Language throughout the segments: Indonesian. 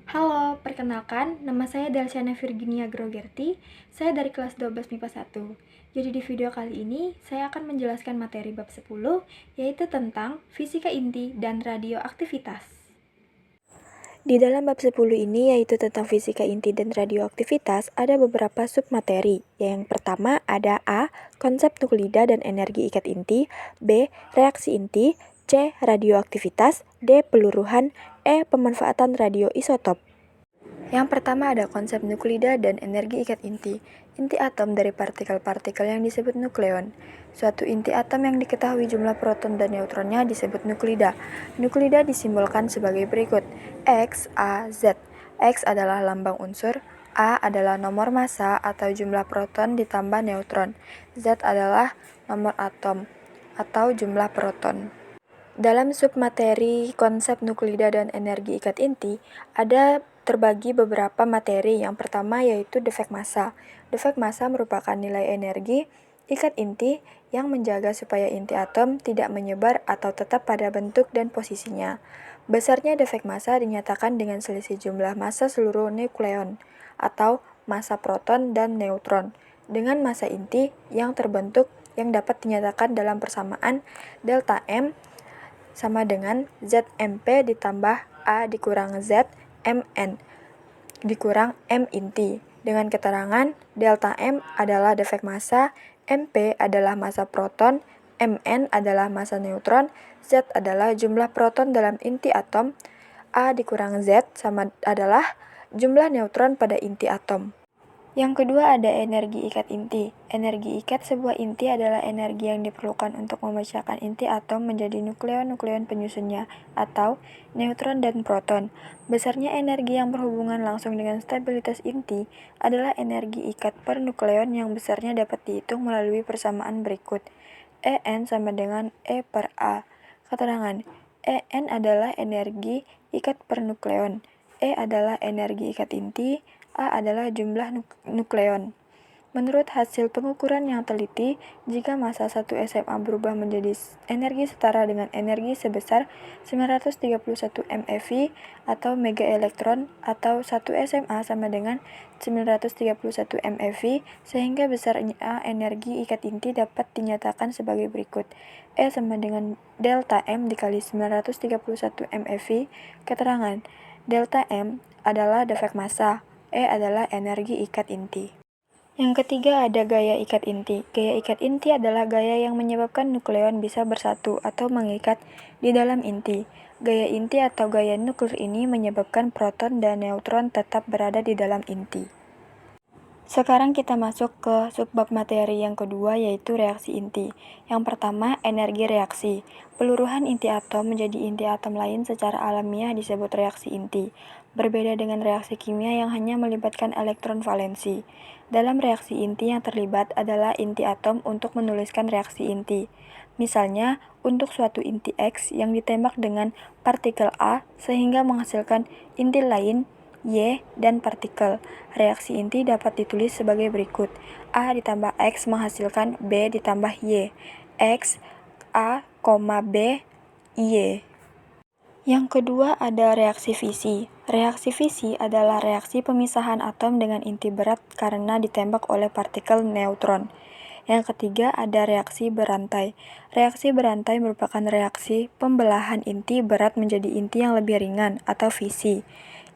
Halo, perkenalkan, nama saya Delsiana Virginia Grogerti. Saya dari kelas 12 MIPA 1. Jadi di video kali ini, saya akan menjelaskan materi bab 10, yaitu tentang fisika inti dan radioaktivitas. Di dalam bab 10 ini, yaitu tentang fisika inti dan radioaktivitas, ada beberapa submateri. Yang pertama ada A. Konsep nuklida dan energi ikat inti, B. Reaksi inti, C. Radioaktivitas, D. Peluruhan, E. Pemanfaatan radioisotop. Yang pertama ada konsep nuklida dan energi ikat inti. Inti atom dari partikel-partikel yang disebut nukleon. Suatu inti atom yang diketahui jumlah proton dan neutronnya disebut nuklida. Nuklida disimbolkan sebagai berikut: X, A, Z. X adalah lambang unsur, A adalah nomor massa atau jumlah proton ditambah neutron, Z adalah nomor atom atau jumlah proton. Dalam submateri konsep nuklida dan energi ikat inti, ada terbagi beberapa materi. Yang pertama yaitu defek massa. Defek massa merupakan nilai energi ikat inti yang menjaga supaya inti atom tidak menyebar atau tetap pada bentuk dan posisinya. Besarnya defek massa dinyatakan dengan selisih jumlah massa seluruh nukleon atau massa proton dan neutron dengan massa inti yang terbentuk yang dapat dinyatakan dalam persamaan delta M sama dengan ZMP ditambah A dikurang Z Mn dikurang M inti. Dengan keterangan delta M adalah defek massa, Mp adalah massa proton, Mn adalah massa neutron, Z adalah jumlah proton dalam inti atom, A dikurang Z sama adalah jumlah neutron pada inti atom. Yang kedua ada energi ikat inti. Energi ikat sebuah inti adalah energi yang diperlukan untuk memecahkan inti atom menjadi nukleon-nukleon penyusunnya, atau neutron dan proton. Besarnya energi yang berhubungan langsung dengan stabilitas inti adalah energi ikat per nukleon yang besarnya dapat dihitung melalui persamaan berikut. En sama dengan E per A. Keterangan, En adalah energi ikat per nukleon, E adalah energi ikat inti, A adalah jumlah nukleon. Menurut hasil pengukuran yang teliti, jika massa 1 SMA berubah menjadi energi setara dengan energi sebesar 931 MeV atau mega elektron atau 1 SMA sama dengan 931 MeV, sehingga besarnya energi ikat inti dapat dinyatakan sebagai berikut. E sama dengan delta M dikali 931 MeV. Keterangan, delta M adalah defek massa, E adalah energi ikat inti. Yang ketiga ada gaya ikat inti. Gaya ikat inti adalah gaya yang menyebabkan nukleon bisa bersatu atau mengikat di dalam inti. Gaya inti atau gaya nuklir ini menyebabkan proton dan neutron tetap berada di dalam inti. Sekarang kita masuk ke subbab materi yang kedua, yaitu reaksi inti. Yang pertama, energi reaksi. Peluruhan inti atom menjadi inti atom lain secara alamiah disebut reaksi inti. Berbeda dengan reaksi kimia yang hanya melibatkan elektron valensi. Dalam reaksi inti yang terlibat adalah inti atom untuk menuliskan reaksi inti. Misalnya, untuk suatu inti X yang ditembak dengan partikel A sehingga menghasilkan inti lain Y dan partikel. Reaksi inti dapat ditulis sebagai berikut. A ditambah X menghasilkan B ditambah Y. X, A, B, Y. Yang kedua ada reaksi fisi. Reaksi fisi adalah reaksi pemisahan atom dengan inti berat karena ditembak oleh partikel neutron. Yang ketiga ada reaksi berantai. Reaksi berantai merupakan reaksi pembelahan inti berat menjadi inti yang lebih ringan atau fisi,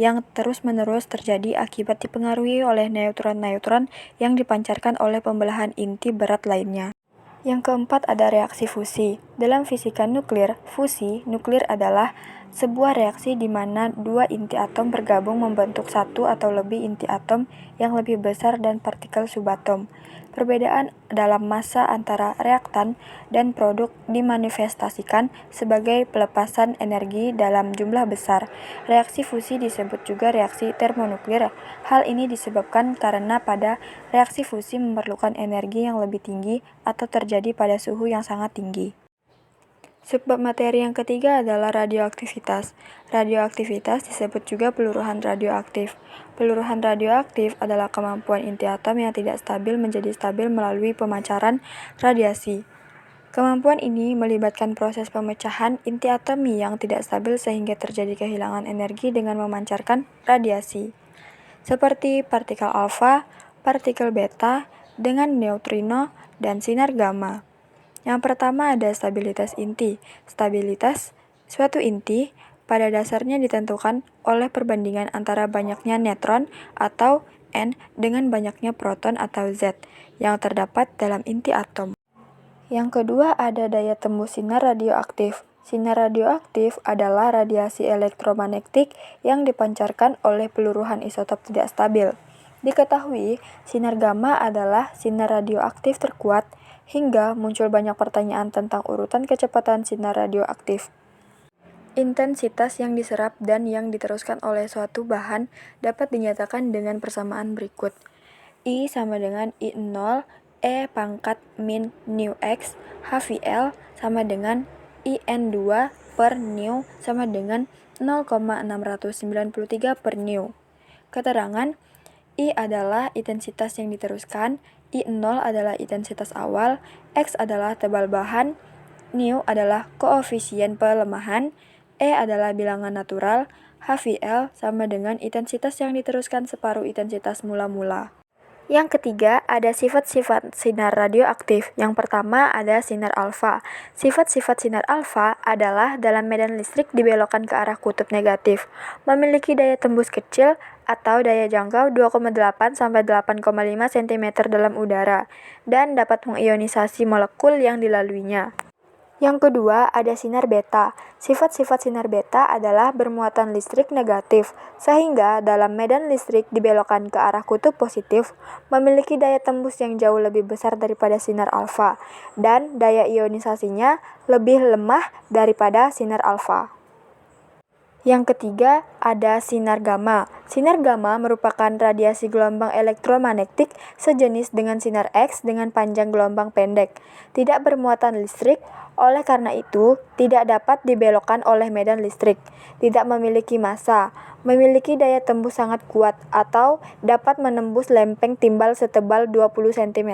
yang terus-menerus terjadi akibat dipengaruhi oleh neutron-neutron yang dipancarkan oleh pembelahan inti berat lainnya. Yang keempat ada reaksi fusi. Dalam fisika nuklir, fusi nuklir adalah sebuah reaksi di mana dua inti atom bergabung membentuk satu atau lebih inti atom yang lebih besar dan partikel subatom. Perbedaan dalam massa antara reaktan dan produk dimanifestasikan sebagai pelepasan energi dalam jumlah besar. Reaksi fusi disebut juga reaksi termonuklir. Hal ini disebabkan karena pada reaksi fusi memerlukan energi yang lebih tinggi atau terjadi pada suhu yang sangat tinggi. Subbab materi yang ketiga adalah radioaktivitas. Radioaktivitas disebut juga peluruhan radioaktif. Peluruhan radioaktif adalah kemampuan inti atom yang tidak stabil menjadi stabil melalui pemancaran radiasi. Kemampuan ini melibatkan proses pemecahan inti atomi yang tidak stabil sehingga terjadi kehilangan energi dengan memancarkan radiasi, seperti partikel alfa, partikel beta, dengan neutrino, dan sinar gamma. Yang pertama ada stabilitas inti. Stabilitas suatu inti pada dasarnya ditentukan oleh perbandingan antara banyaknya neutron atau N dengan banyaknya proton atau Z yang terdapat dalam inti atom. Yang kedua ada daya tembus sinar radioaktif. Sinar radioaktif adalah radiasi elektromagnetik yang dipancarkan oleh peluruhan isotop tidak stabil. Diketahui, sinar gamma adalah sinar radioaktif terkuat, hingga muncul banyak pertanyaan tentang urutan kecepatan sinar radioaktif. Intensitas yang diserap dan yang diteruskan oleh suatu bahan dapat dinyatakan dengan persamaan berikut. I sama dengan I0 E pangkat min nu X HVL sama dengan IN2 per nu sama dengan 0,693 per nu. Keterangan, I adalah intensitas yang diteruskan, I0 adalah intensitas awal, X adalah tebal bahan, nu adalah koefisien pelemahan, E adalah bilangan natural, HVL sama dengan intensitas yang diteruskan separuh intensitas mula-mula. Yang ketiga, ada sifat-sifat sinar radioaktif. Yang pertama ada sinar alfa. Sifat-sifat sinar alfa adalah dalam medan listrik dibelokkan ke arah kutub negatif, memiliki daya tembus kecil atau daya jangkau 2,8 sampai 8,5 cm dalam udara, dan dapat mengionisasi molekul yang dilaluinya. Yang kedua, ada sinar beta. Sifat-sifat sinar beta adalah bermuatan listrik negatif, sehingga dalam medan listrik dibelokkan ke arah kutub positif, memiliki daya tembus yang jauh lebih besar daripada sinar alfa, dan daya ionisasinya lebih lemah daripada sinar alfa. Yang ketiga, ada sinar gamma. Sinar gamma merupakan radiasi gelombang elektromagnetik sejenis dengan sinar X dengan panjang gelombang pendek, tidak bermuatan listrik, oleh karena itu tidak dapat dibelokkan oleh medan listrik, tidak memiliki massa, memiliki daya tembus sangat kuat, atau dapat menembus lempeng timbal setebal 20 cm.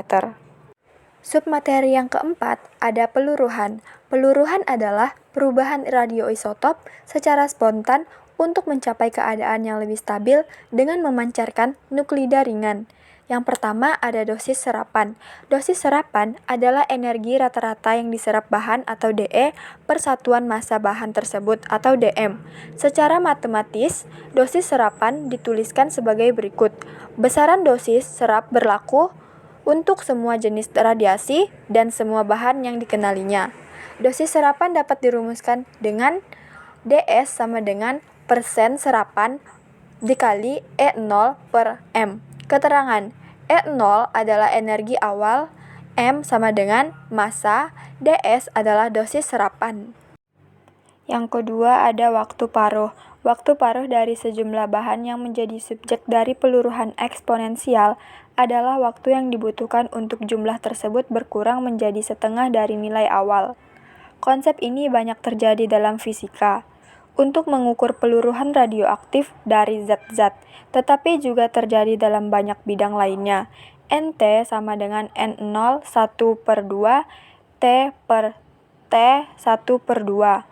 Submateri yang keempat ada peluruhan. Peluruhan adalah perubahan radioisotop secara spontan untuk mencapai keadaan yang lebih stabil dengan memancarkan nuklida ringan. Yang pertama ada dosis serapan. Dosis serapan adalah energi rata-rata yang diserap bahan atau DE per satuan massa bahan tersebut atau DM. Secara matematis, dosis serapan dituliskan sebagai berikut. Besaran dosis serap berlaku untuk semua jenis radiasi dan semua bahan yang dikenalinya. Dosis serapan dapat dirumuskan dengan DS sama dengan persen serapan dikali E0 per M. Keterangan, E0 adalah energi awal, M sama dengan massa, DS adalah dosis serapan. Yang kedua ada waktu paruh. Waktu paruh dari sejumlah bahan yang menjadi subjek dari peluruhan eksponensial adalah waktu yang dibutuhkan untuk jumlah tersebut berkurang menjadi setengah dari nilai awal. Konsep ini banyak terjadi dalam fisika untuk mengukur peluruhan radioaktif dari zat-zat, tetapi juga terjadi dalam banyak bidang lainnya. NT sama dengan N0 1 per 2, T per T 1 per 2.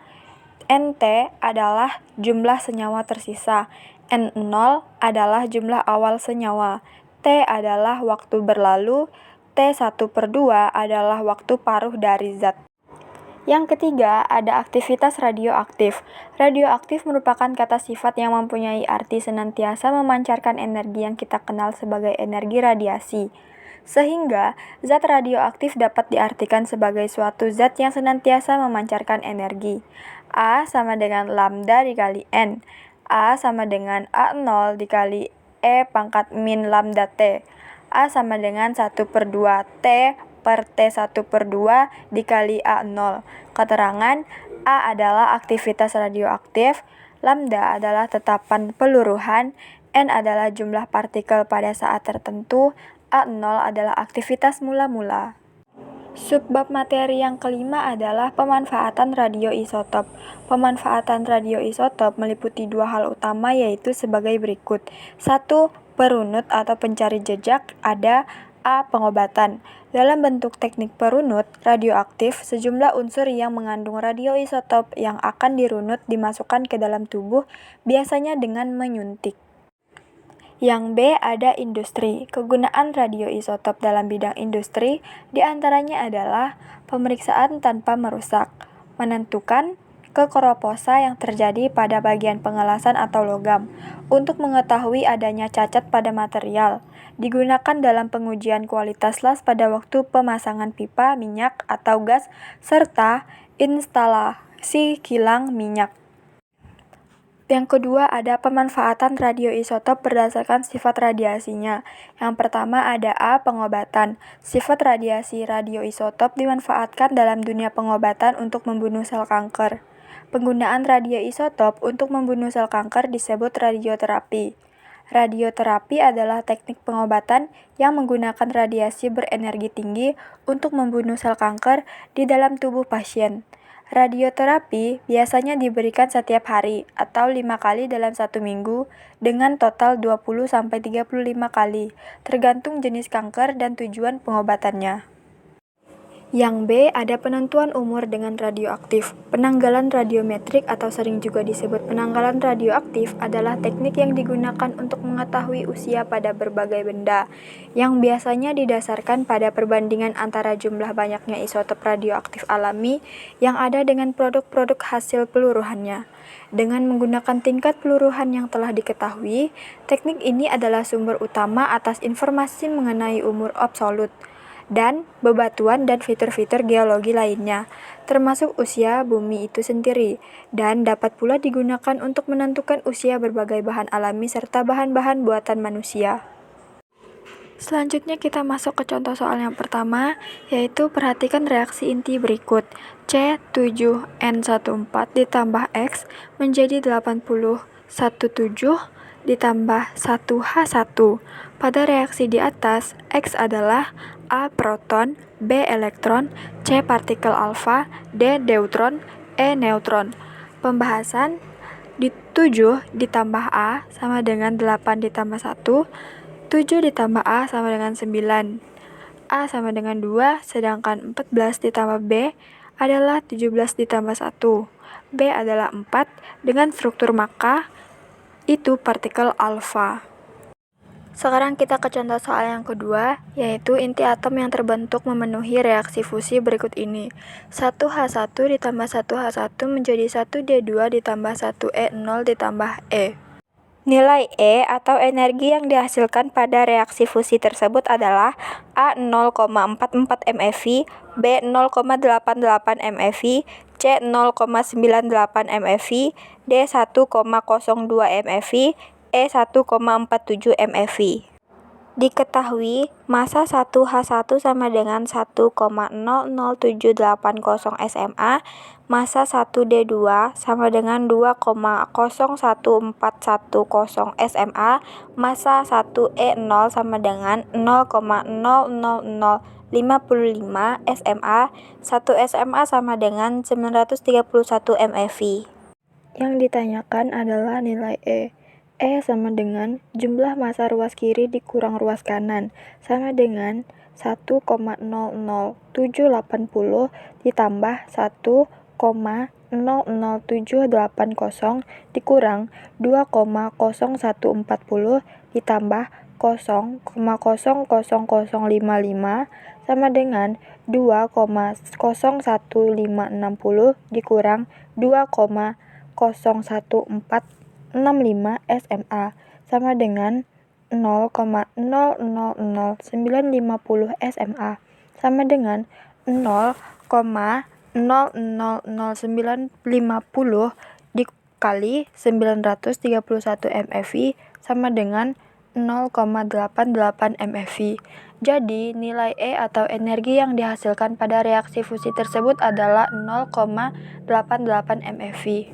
NT adalah jumlah senyawa tersisa, N0 adalah jumlah awal senyawa, T adalah waktu berlalu, T1 per 2 adalah waktu paruh dari zat. Yang ketiga, ada aktivitas radioaktif. Radioaktif merupakan kata sifat yang mempunyai arti senantiasa memancarkan energi yang kita kenal sebagai energi radiasi. Sehingga, zat radioaktif dapat diartikan sebagai suatu zat yang senantiasa memancarkan energi. A sama dengan lambda dikali N. A sama dengan A0 dikali E pangkat min lambda T. A sama dengan 1 per 2 T per T1 per 2 dikali A0. Keterangan, A adalah aktivitas radioaktif, lambda adalah tetapan peluruhan, N adalah jumlah partikel pada saat tertentu, A0 adalah aktivitas mula-mula. Subbab materi yang kelima adalah pemanfaatan radioisotop. Pemanfaatan radioisotop meliputi dua hal utama yaitu sebagai berikut. 1. Perunut atau pencari jejak ada A. Pengobatan. Dalam bentuk teknik perunut radioaktif, sejumlah unsur yang mengandung radioisotop yang akan dirunut dimasukkan ke dalam tubuh, biasanya dengan menyuntik. Yang B. Ada industri. Kegunaan radioisotop dalam bidang industri diantaranya adalah pemeriksaan tanpa merusak, menentukan kekoroposa yang terjadi pada bagian pengelasan atau logam, untuk mengetahui adanya cacat pada material, digunakan dalam pengujian kualitas las pada waktu pemasangan pipa minyak atau gas, serta instalasi kilang minyak. Yang kedua, ada pemanfaatan radioisotop berdasarkan sifat radiasinya. Yang pertama ada A. Pengobatan. Sifat radiasi radioisotop dimanfaatkan dalam dunia pengobatan untuk membunuh sel kanker. Penggunaan radioisotop untuk membunuh sel kanker disebut radioterapi. Radioterapi adalah teknik pengobatan yang menggunakan radiasi berenergi tinggi untuk membunuh sel kanker di dalam tubuh pasien. Radioterapi biasanya diberikan setiap hari atau 5 kali dalam 1 minggu dengan total 20-35 kali, tergantung jenis kanker dan tujuan pengobatannya. Yang B. Ada penentuan umur dengan radioaktif. Penanggalan radiometrik atau sering juga disebut penanggalan radioaktif adalah teknik yang digunakan untuk mengetahui usia pada berbagai benda, yang biasanya didasarkan pada perbandingan antara jumlah banyaknya isotop radioaktif alami yang ada dengan produk-produk hasil peluruhannya. Dengan menggunakan tingkat peluruhan yang telah diketahui, teknik ini adalah sumber utama atas informasi mengenai umur absolut dan bebatuan dan fitur-fitur geologi lainnya, termasuk usia bumi itu sendiri, dan dapat pula digunakan untuk menentukan usia berbagai bahan alami serta bahan-bahan buatan manusia. Selanjutnya kita masuk ke contoh soal yang pertama, yaitu perhatikan reaksi inti berikut. C7N14 ditambah X menjadi 8017 ditambah 1H1. Pada reaksi di atas, X adalah A. Proton, B. Elektron, C. Partikel alfa, D. Deuteron, E. Neutron. Pembahasan di 7 ditambah A sama dengan 8 ditambah 1, 7 ditambah A sama dengan 9. A sama dengan 2, sedangkan 14 ditambah B adalah 17 ditambah 1. B adalah 4, dengan struktur maka itu partikel alfa. Sekarang kita ke contoh soal yang kedua, yaitu inti atom yang terbentuk memenuhi reaksi fusi berikut ini. 1H1 ditambah 1H1 menjadi 1D2 ditambah 1E0 ditambah E. Nilai E atau energi yang dihasilkan pada reaksi fusi tersebut adalah A 0,44 MeV, B 0,88 MeV, C 0,98 MeV, D 1,02 MeV, E 1,47 MeV. Diketahui massa 1H1 sama dengan 1,00780 SMA, massa 1D2 sama dengan 2,01410 SMA, massa 1E0 sama dengan 0,00055 SMA, 1 SMA sama dengan 931 MeV. Yang ditanyakan adalah nilai E. E sama dengan jumlah massa ruas kiri dikurang ruas kanan, sama dengan 1,00780 ditambah 1,00780 dikurang 2,0140 ditambah 0,00055 sama dengan 2,01560 dikurang 2,01465 SMA sama dengan 0,000950 SMA sama dengan 0,00950 dikali 931 MeV sama dengan 0,88 MeV. Jadi, nilai E atau energi yang dihasilkan pada reaksi fusi tersebut adalah 0,88 MeV.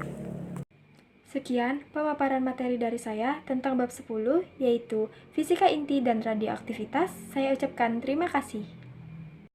Sekian pemaparan materi dari saya tentang bab 10, yaitu Fisika Inti dan Radioaktivitas. Saya ucapkan terima kasih.